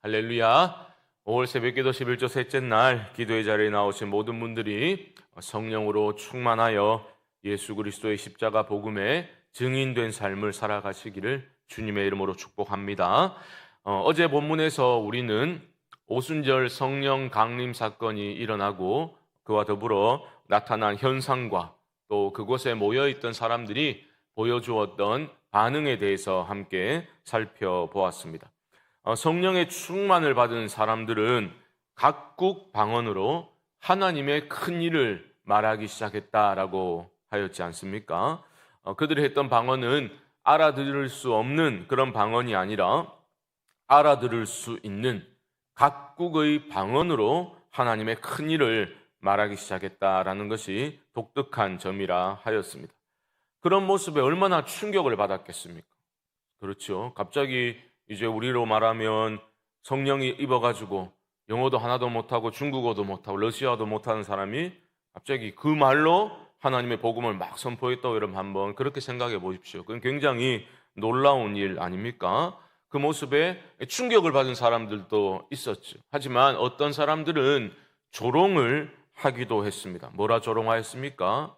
할렐루야. 5월 새벽기도 11조 셋째 날 기도의 자리에 나오신 모든 분들이 성령으로 충만하여 예수 그리스도의 십자가 복음에 증인된 삶을 살아가시기를 주님의 이름으로 축복합니다. 어제 본문에서 우리는 오순절 성령 강림 사건이 일어나고 그와 더불어 나타난 현상과 또 그곳에 모여있던 사람들이 보여주었던 반응에 대해서 함께 살펴보았습니다. 성령의 충만을 받은 사람들은 각국 방언으로 하나님의 큰 일을 말하기 시작했다라고 하였지 않습니까? 그들이 했던 방언은 알아들을 수 없는 그런 방언이 아니라 알아들을 수 있는 각국의 방언으로 하나님의 큰 일을 말하기 시작했다라는 것이 독특한 점이라 하였습니다. 그런 모습에 얼마나 충격을 받았겠습니까? 그렇죠. 갑자기 이제 우리로 말하면 성령이 입어가지고 영어도 하나도 못하고 중국어도 못하고 러시아어도 못하는 사람이 갑자기 그 말로 하나님의 복음을 막 선포했다고 여러분 한번 그렇게 생각해 보십시오. 그건 굉장히 놀라운 일 아닙니까? 그 모습에 충격을 받은 사람들도 있었죠. 하지만 어떤 사람들은 조롱을 하기도 했습니다. 뭐라 조롱하였습니까?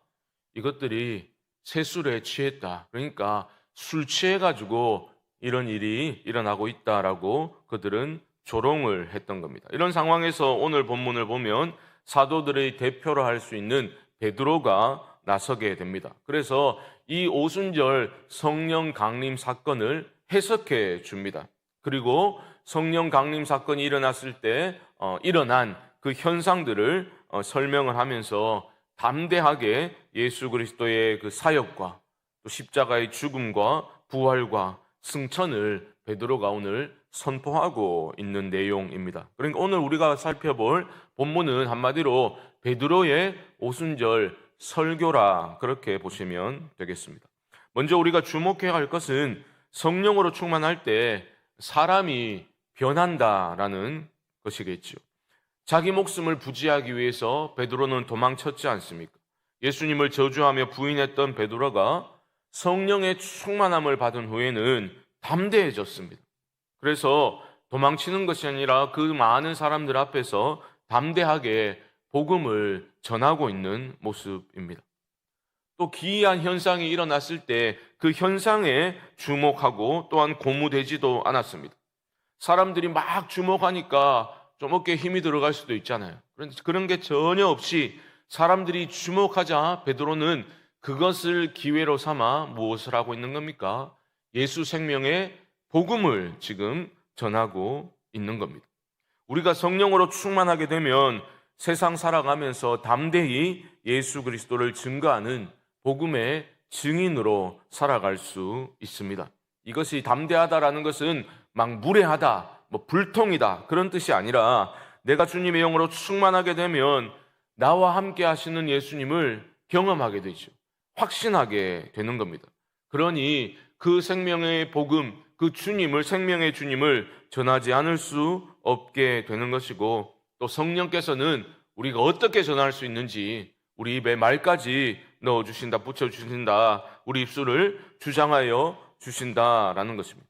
이것들이 세술에 취했다. 그러니까 술 취해가지고 이런 일이 일어나고 있다라고 그들은 조롱을 했던 겁니다. 이런 상황에서 오늘 본문을 보면 사도들의 대표로 할 수 있는 베드로가 나서게 됩니다. 그래서 이 오순절 성령 강림 사건을 해석해 줍니다. 그리고 성령 강림 사건이 일어났을 때 일어난 그 현상들을 설명을 하면서 담대하게 예수 그리스도의 그 사역과 또 십자가의 죽음과 부활과 승천을 베드로가 오늘 선포하고 있는 내용입니다. 그러니까 오늘 우리가 살펴볼 본문은 한마디로 베드로의 오순절 설교라 그렇게 보시면 되겠습니다. 먼저 우리가 주목해야 할 것은 성령으로 충만할 때 사람이 변한다라는 것이겠죠. 자기 목숨을 부지하기 위해서 베드로는 도망쳤지 않습니까? 예수님을 저주하며 부인했던 베드로가 성령의 충만함을 받은 후에는 담대해졌습니다. 그래서 도망치는 것이 아니라 그 많은 사람들 앞에서 담대하게 복음을 전하고 있는 모습입니다. 또 기이한 현상이 일어났을 때 그 현상에 주목하고 또한 고무되지도 않았습니다. 사람들이 막 주목하니까 좀 어깨에 힘이 들어갈 수도 있잖아요. 그런데 그런 게 전혀 없이 사람들이 주목하자 베드로는 그것을 기회로 삼아 무엇을 하고 있는 겁니까? 예수 생명의 복음을 지금 전하고 있는 겁니다. 우리가 성령으로 충만하게 되면 세상 살아가면서 담대히 예수 그리스도를 증거하는 복음의 증인으로 살아갈 수 있습니다. 이것이 담대하다라는 것은 막 무례하다, 불통이다 그런 뜻이 아니라 내가 주님의 영으로 충만하게 되면 나와 함께 하시는 예수님을 경험하게 되죠. 확신하게 되는 겁니다. 그러니 그 생명의 복음, 그 주님을, 생명의 주님을 전하지 않을 수 없게 되는 것이고 또 성령께서는 우리가 어떻게 전할 수 있는지 우리 입에 말까지 넣어주신다, 붙여주신다, 우리 입술을 주장하여 주신다라는 것입니다.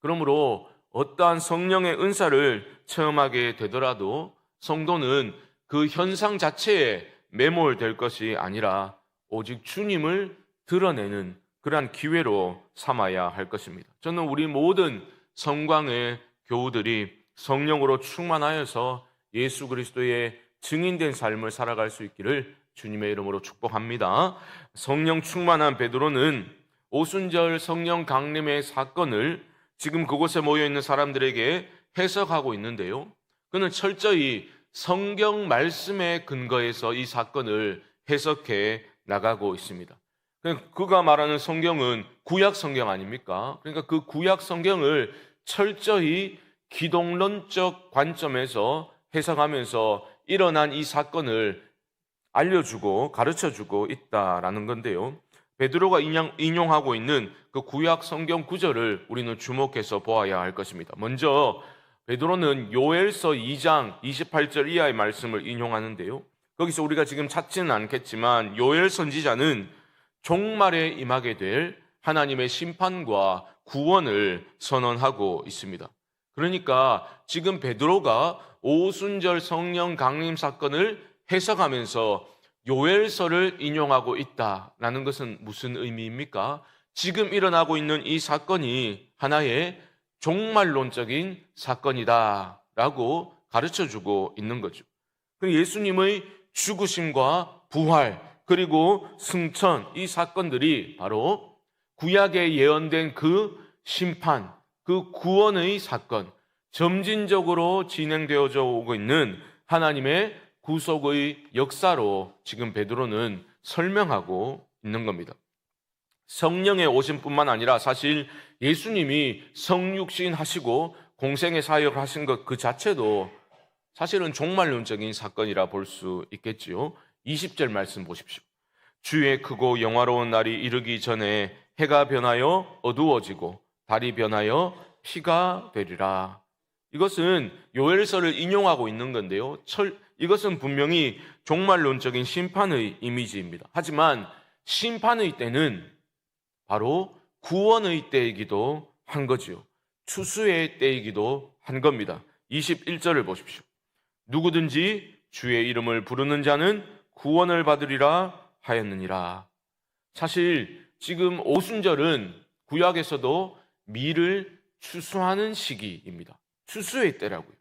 그러므로 어떠한 성령의 은사를 체험하게 되더라도 성도는 그 현상 자체에 매몰될 것이 아니라 오직 주님을 드러내는 그러한 기회로 삼아야 할 것입니다. 저는 우리 모든 성광의 교우들이 성령으로 충만하여서 예수 그리스도의 증인된 삶을 살아갈 수 있기를 주님의 이름으로 축복합니다. 성령 충만한 베드로는 오순절 성령 강림의 사건을 지금 그곳에 모여있는 사람들에게 해석하고 있는데요. 그는 철저히 성경 말씀에 근거해서 이 사건을 해석해 나가고 있습니다. 그가 말하는 성경은 구약 성경 아닙니까? 그러니까 그 구약 성경을 철저히 기독론적 관점에서 해석하면서 일어난 이 사건을 알려주고 가르쳐주고 있다라는 건데요. 베드로가 인용하고 있는 그 구약 성경 구절을 우리는 주목해서 보아야 할 것입니다. 먼저 베드로는 요엘서 2장 28절 이하의 말씀을 인용하는데요. 거기서 우리가 지금 찾지는 않겠지만 요엘 선지자는 종말에 임하게 될 하나님의 심판과 구원을 선언하고 있습니다. 그러니까 지금 베드로가 오순절 성령 강림 사건을 해석하면서 요엘서를 인용하고 있다라는 것은 무슨 의미입니까? 지금 일어나고 있는 이 사건이 하나의 종말론적인 사건이다라고 가르쳐주고 있는 거죠. 예수님의 죽으심과 부활 그리고 승천, 이 사건들이 바로 구약에 예언된 그 심판, 그 구원의 사건, 점진적으로 진행되어져 오고 있는 하나님의 구속의 역사로 지금 베드로는 설명하고 있는 겁니다. 성령의 오심뿐만 아니라 사실 예수님이 성육신 하시고 공생의 사역을 하신 것 그 자체도 사실은 종말론적인 사건이라 볼 수 있겠지요. 20절 말씀 보십시오. 주의 크고 영화로운 날이 이르기 전에 해가 변하여 어두워지고 달이 변하여 피가 되리라. 이것은 요엘서를 인용하고 있는 건데요. 이것은 분명히 종말론적인 심판의 이미지입니다. 하지만 심판의 때는 바로 구원의 때이기도 한 거지요. 추수의 때이기도 한 겁니다. 21절을 보십시오. 누구든지 주의 이름을 부르는 자는 구원을 받으리라 하였느니라. 사실 지금 오순절은 구약에서도 밀을 추수하는 시기입니다. 추수의 때라고요.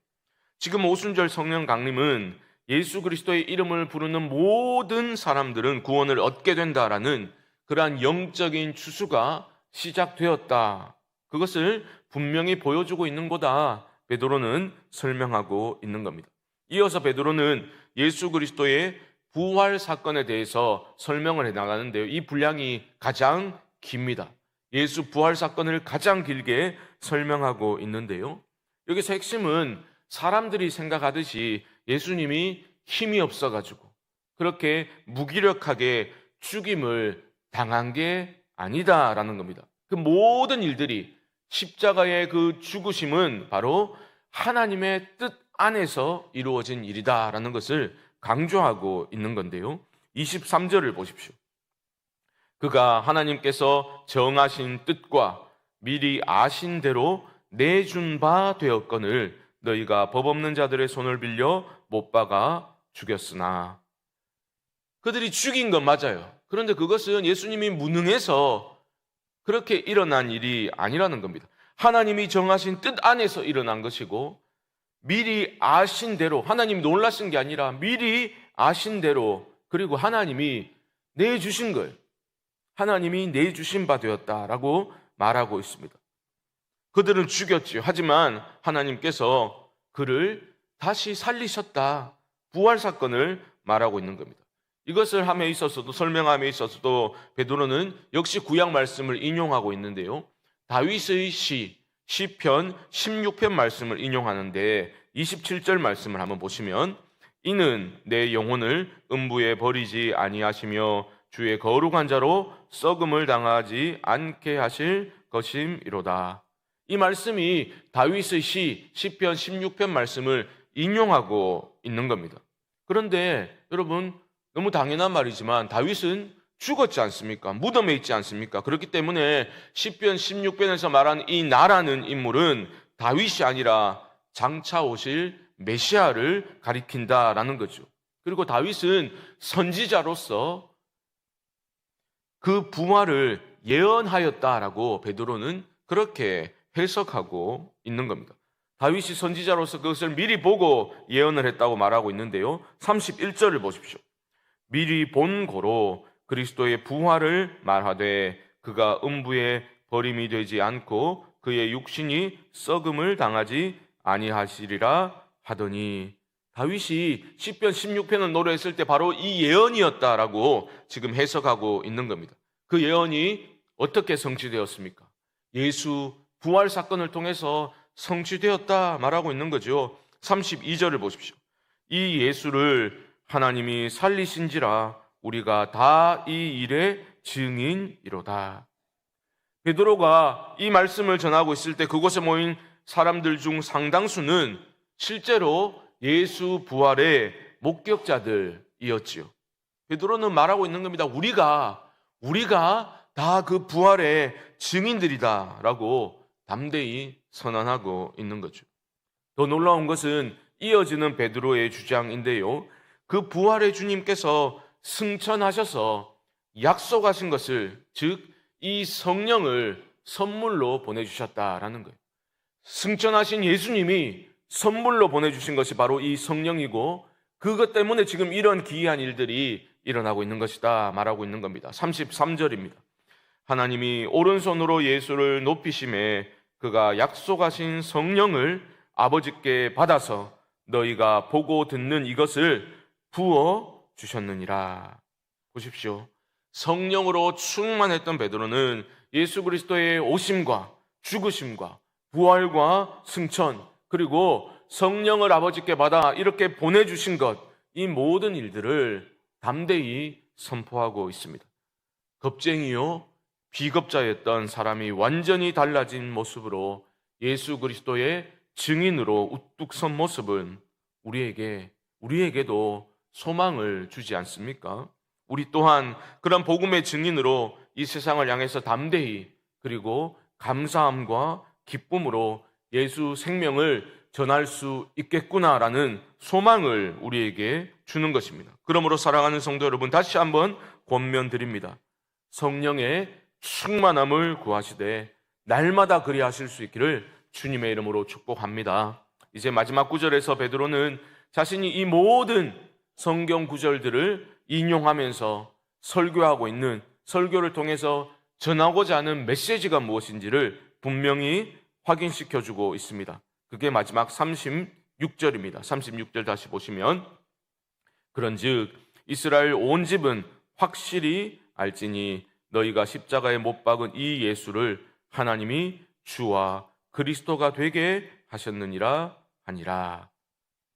지금 오순절 성령 강림은 예수 그리스도의 이름을 부르는 모든 사람들은 구원을 얻게 된다라는 그러한 영적인 추수가 시작되었다. 그것을 분명히 보여주고 있는 거다. 베드로는 설명하고 있는 겁니다. 이어서 베드로는 예수 그리스도의 부활 사건에 대해서 설명을 해나가는데요. 이 분량이 가장 깁니다. 예수 부활 사건을 가장 길게 설명하고 있는데요. 여기서 핵심은 사람들이 생각하듯이 예수님이 힘이 없어가지고 그렇게 무기력하게 죽임을 당한 게 아니다라는 겁니다. 그 모든 일들이 십자가의 그 죽으심은 바로 하나님의 뜻 안에서 이루어진 일이다라는 것을 강조하고 있는 건데요. 23절을 보십시오. 그가 하나님께서 정하신 뜻과 미리 아신 대로 내준 바 되었거늘 너희가 법 없는 자들의 손을 빌려 못 박아 죽였으나. 그들이 죽인 건 맞아요. 그런데 그것은 예수님이 무능해서 그렇게 일어난 일이 아니라는 겁니다. 하나님이 정하신 뜻 안에서 일어난 것이고 미리 아신 대로, 하나님이 놀라신 게 아니라 미리 아신 대로, 그리고 하나님이 내주신 거예요. 하나님이 내주신 바 되었다라고 말하고 있습니다. 그들은 죽였지요. 하지만 하나님께서 그를 다시 살리셨다. 부활 사건을 말하고 있는 겁니다. 이것을 함에 있어서도, 설명함에 있어서도 베드로는 역시 구약 말씀을 인용하고 있는데요. 다윗의 시편 16편 말씀을 인용하는데 27절 말씀을 한번 보시면 이는 내 영혼을 음부에 버리지 아니하시며 주의 거룩한 자로 썩음을 당하지 않게 하실 것임이로다. 이 말씀이 다윗의 시편 16편 말씀을 인용하고 있는 겁니다. 그런데 여러분 너무 당연한 말이지만 다윗은 죽었지 않습니까? 무덤에 있지 않습니까? 그렇기 때문에 시편 16편에서 말한 이 나라는 인물은 다윗이 아니라 장차 오실 메시아를 가리킨다라는 거죠. 그리고 다윗은 선지자로서 그 부활을 예언하였다라고 베드로는 그렇게 해석하고 있는 겁니다. 다윗이 선지자로서 그것을 미리 보고 예언을 했다고 말하고 있는데요. 31절을 보십시오. 미리 본 고로 그리스도의 부활을 말하되 그가 음부에 버림이 되지 않고 그의 육신이 썩음을 당하지 아니하시리라 하더니, 다윗이 시편 16편을 노래했을 때 바로 이 예언이었다라고 지금 해석하고 있는 겁니다. 그 예언이 어떻게 성취되었습니까? 예수 부활 사건을 통해서 성취되었다 말하고 있는 거죠. 32절을 보십시오. 이 예수를 하나님이 살리신지라 우리가 다 이 일의 증인이로다. 베드로가 이 말씀을 전하고 있을 때 그곳에 모인 사람들 중 상당수는 실제로 예수 부활의 목격자들이었지요. 베드로는 말하고 있는 겁니다. 우리가 다 그 부활의 증인들이다라고 담대히 선언하고 있는 거죠. 더 놀라운 것은 이어지는 베드로의 주장인데요. 그 부활의 주님께서 승천하셔서 약속하신 것을, 즉 이 성령을 선물로 보내주셨다라는 거예요. 승천하신 예수님이 선물로 보내주신 것이 바로 이 성령이고, 그것 때문에 지금 이런 기이한 일들이 일어나고 있는 것이다 말하고 있는 겁니다. 33절입니다. 하나님이 오른손으로 예수를 높이심에 그가 약속하신 성령을 아버지께 받아서 너희가 보고 듣는 이것을 부어 주셨느니라. 보십시오. 성령으로 충만했던 베드로는 예수 그리스도의 오심과 죽으심과 부활과 승천, 그리고 성령을 아버지께 받아 이렇게 보내주신 것, 이 모든 일들을 담대히 선포하고 있습니다. 겁쟁이요 비겁자였던 사람이 완전히 달라진 모습으로 예수 그리스도의 증인으로 우뚝 선 모습은 우리에게도 소망을 주지 않습니까? 우리 또한 그런 복음의 증인으로 이 세상을 향해서 담대히, 그리고 감사함과 기쁨으로 예수 생명을 전할 수 있겠구나라는 소망을 우리에게 주는 것입니다. 그러므로 사랑하는 성도 여러분, 다시 한번 권면드립니다. 성령의 충만함을 구하시되 날마다 그리하실 수 있기를 주님의 이름으로 축복합니다. 이제 마지막 구절에서 베드로는 자신이 이 모든 성경 구절들을 인용하면서 설교하고 있는, 설교를 통해서 전하고자 하는 메시지가 무엇인지를 분명히 확인시켜주고 있습니다. 그게 마지막 36절입니다. 36절 다시 보시면, 그런즉 이스라엘 온 집은 확실히 알지니 너희가 십자가에 못 박은 이 예수를 하나님이 주와 그리스도가 되게 하셨느니라 하니라.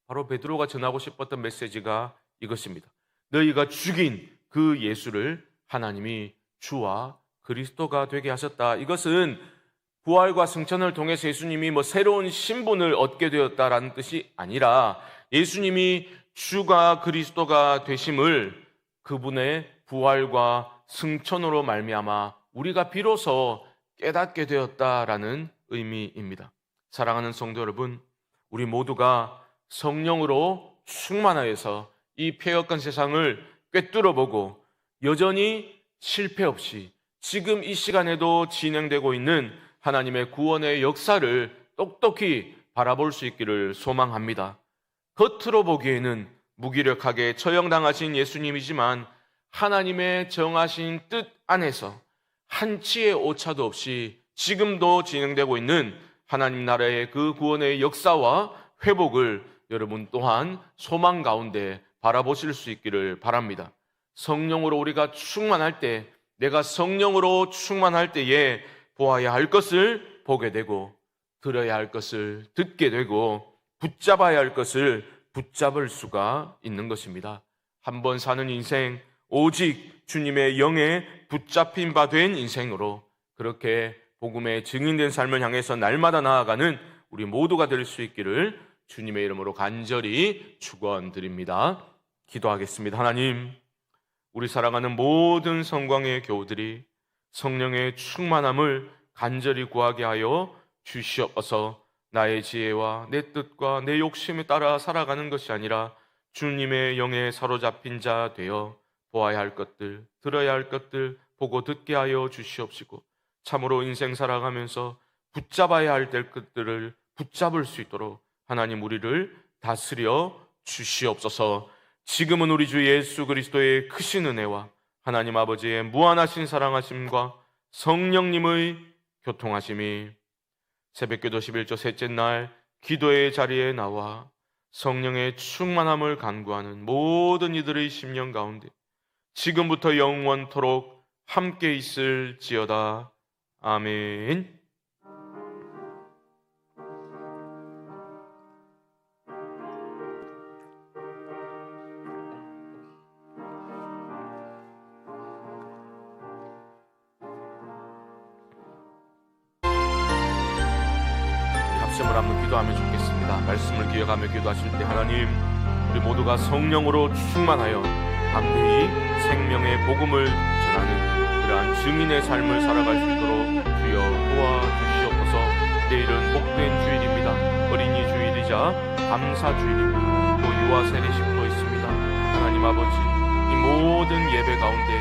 바로 베드로가 전하고 싶었던 메시지가 이것입니다. 너희가 죽인 그 예수를 하나님이 주와 그리스도가 되게 하셨다. 이것은 부활과 승천을 통해서 예수님이 새로운 신분을 얻게 되었다라는 뜻이 아니라, 예수님이 주가 그리스도가 되심을 그분의 부활과 승천으로 말미암아 우리가 비로소 깨닫게 되었다라는 의미입니다. 사랑하는 성도 여러분, 우리 모두가 성령으로 충만하여서 이 패역한 세상을 꿰뚫어보고 여전히 실패 없이 지금 이 시간에도 진행되고 있는 하나님의 구원의 역사를 똑똑히 바라볼 수 있기를 소망합니다. 겉으로 보기에는 무기력하게 처형당하신 예수님이지만 하나님의 정하신 뜻 안에서 한치의 오차도 없이 지금도 진행되고 있는 하나님 나라의 그 구원의 역사와 회복을 여러분 또한 소망 가운데 바라보실 수 있기를 바랍니다. 성령으로 우리가 충만할 때, 내가 성령으로 충만할 때에 보아야 할 것을 보게 되고, 들어야 할 것을 듣게 되고, 붙잡아야 할 것을 붙잡을 수가 있는 것입니다. 한번 사는 인생, 오직 주님의 영에 붙잡힌 바 된 인생으로 그렇게 복음의 증인된 삶을 향해서 날마다 나아가는 우리 모두가 될 수 있기를 주님의 이름으로 간절히 축원드립니다. 기도하겠습니다. 하나님, 우리 사랑하는 모든 성광의 교우들이 성령의 충만함을 간절히 구하게 하여 주시옵소서. 나의 지혜와 내 뜻과 내 욕심에 따라 살아가는 것이 아니라 주님의 영에 사로잡힌 자 되어 보아야 할 것들, 들어야 할 것들 보고 듣게 하여 주시옵시고, 참으로 인생 살아가면서 붙잡아야 할 것들을 붙잡을 수 있도록 하나님 우리를 다스려 주시옵소서. 지금은 우리 주 예수 그리스도의 크신 은혜와 하나님 아버지의 무한하신 사랑하심과 성령님의 교통하심이 새벽기도 11조 셋째 날 기도의 자리에 나와 성령의 충만함을 간구하는 모든 이들의 심령 가운데 지금부터 영원토록 함께 있을지어다. 아멘. 합심을 한번 기도하면 좋겠습니다. 말씀을 기억하며 기도하실 때 하나님, 우리 모두가 성령으로 충만하여 담대히 생명의 복음을 전하는 그러한 증인의 삶을 살아갈 수 있도록 주여 도와주시옵소서. 내일은 복된 주일입니다. 어린이 주일이자 주일이자 감사 주일입니다. 또 유아 세례식도 있습니다. 하나님 아버지, 이 모든 예배 가운데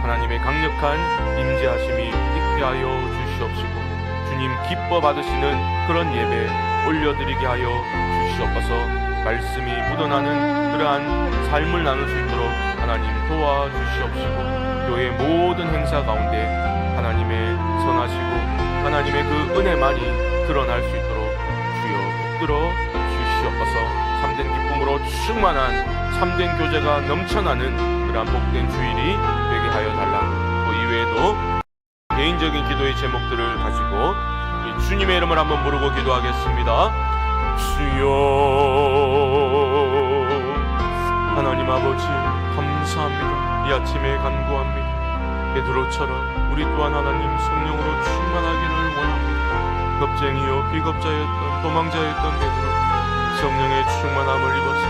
하나님의 강력한 임재하심이 있게 하여 주시옵시고 주님 기뻐 받으시는 그런 예배 올려드리게 하여 주시옵소서. 말씀이 묻어나는 그러한 삶을 나눌 수 있도록 하나님 도와주시옵시고 교회 모든 행사 가운데 하나님의 선하시고 하나님의 그 은혜만이 드러날 수 있도록 주여 붙들어 주시옵소서. 참된 기쁨으로 충만한 참된 교제가 넘쳐나는 그러한 복된 주일이 되게 하여 달라고. 또 이외에도 개인적인 기도의 제목들을 가지고 주님의 이름을 한번 부르고 기도하겠습니다. 주여, 하나님 아버지 감사합니다. 이 아침에 간구합니다. 베드로처럼 우리 또한 하나님 성령으로 충만하기를 원합니다. 겁쟁이요 비겁자였던 도망자였던 베드로 성령의 충만함을 입어서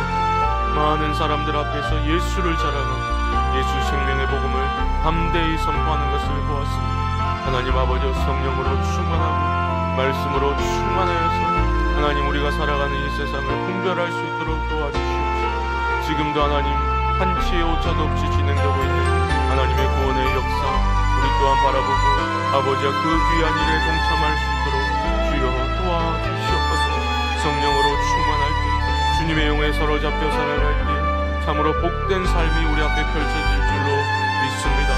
많은 사람들 앞에서 예수를 자랑하고 예수 생명의 복음을 담대히 선포하는 것을 보았습니다. 하나님 아버지 성령으로 충만하고 말씀으로 충만하여서 하나님 우리가 살아가는 이 세상을 분별할 수 있도록 도와주시옵소서. 지금도 하나님 한치의 오차도 없이 진행되고 있는 하나님의 구원의 역사 우리 또한 바라보고 아버지와 그 귀한 일에 동참할 수 있도록 주여 도와주시옵소서. 성령으로 충만할 때 주님의 영에 사로잡혀 살아갈 때 참으로 복된 삶이 우리 앞에 펼쳐질 줄로 믿습니다.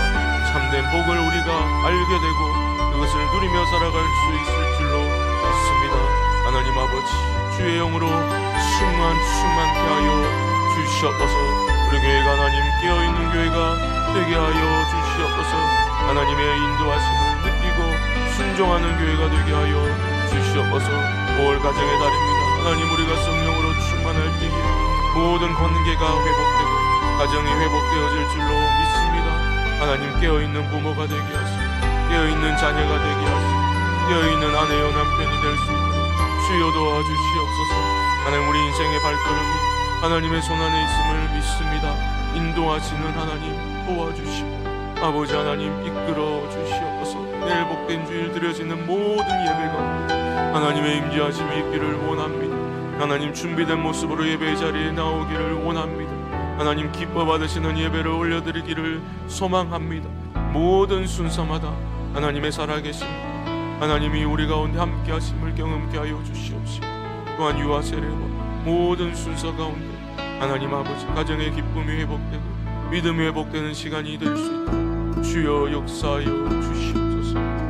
참된 복을 우리가 알게 되고 그것을 누리며 살아갈 수 있을 줄로 믿습니다. 하나님 아버지 주의 영으로 충만케 하여 주시옵소서. 우리 교회가 하나님 깨어있는 교회가 되게 하여 주시옵소서. 하나님의 인도하심을 느끼고 순종하는 교회가 되게 하여 주시옵소서. 5월 가정의 달입니다. 하나님 우리가 성령으로 충만할 때에 모든 관계가 회복되고 가정이 회복되어질 줄로 믿습니다. 하나님 깨어있는 부모가 되게 하시고 깨어있는 자녀가 되게 하시고 깨어있는 아내요 남편이 될 수 있도록 주여 도와주시옵소서. 하나님 우리 인생의 발걸음이 하나님의 손안에 있음을 믿습니다. 인도하시는 하나님 도와주시고 아버지 하나님 이끌어 주시옵소서. 내일 복된 주일 드려지는 모든 예배가 하나님의 임재하심이 있기를 원합니다. 하나님 준비된 모습으로 예배 자리에 나오기를 원합니다. 하나님 기뻐 받으시는 예배를 올려드리기를 소망합니다. 모든 순서마다 하나님의 살아계심 하나님이 우리 가운데 함께 하심을 경험케 하여 주시옵시고 또한 유아 세례와 모든 순서 가운데 하나님 아버지 가정의 기쁨이 회복되고 믿음이 회복되는 시간이 될 수 있도록 주여 역사하여 주시옵소서.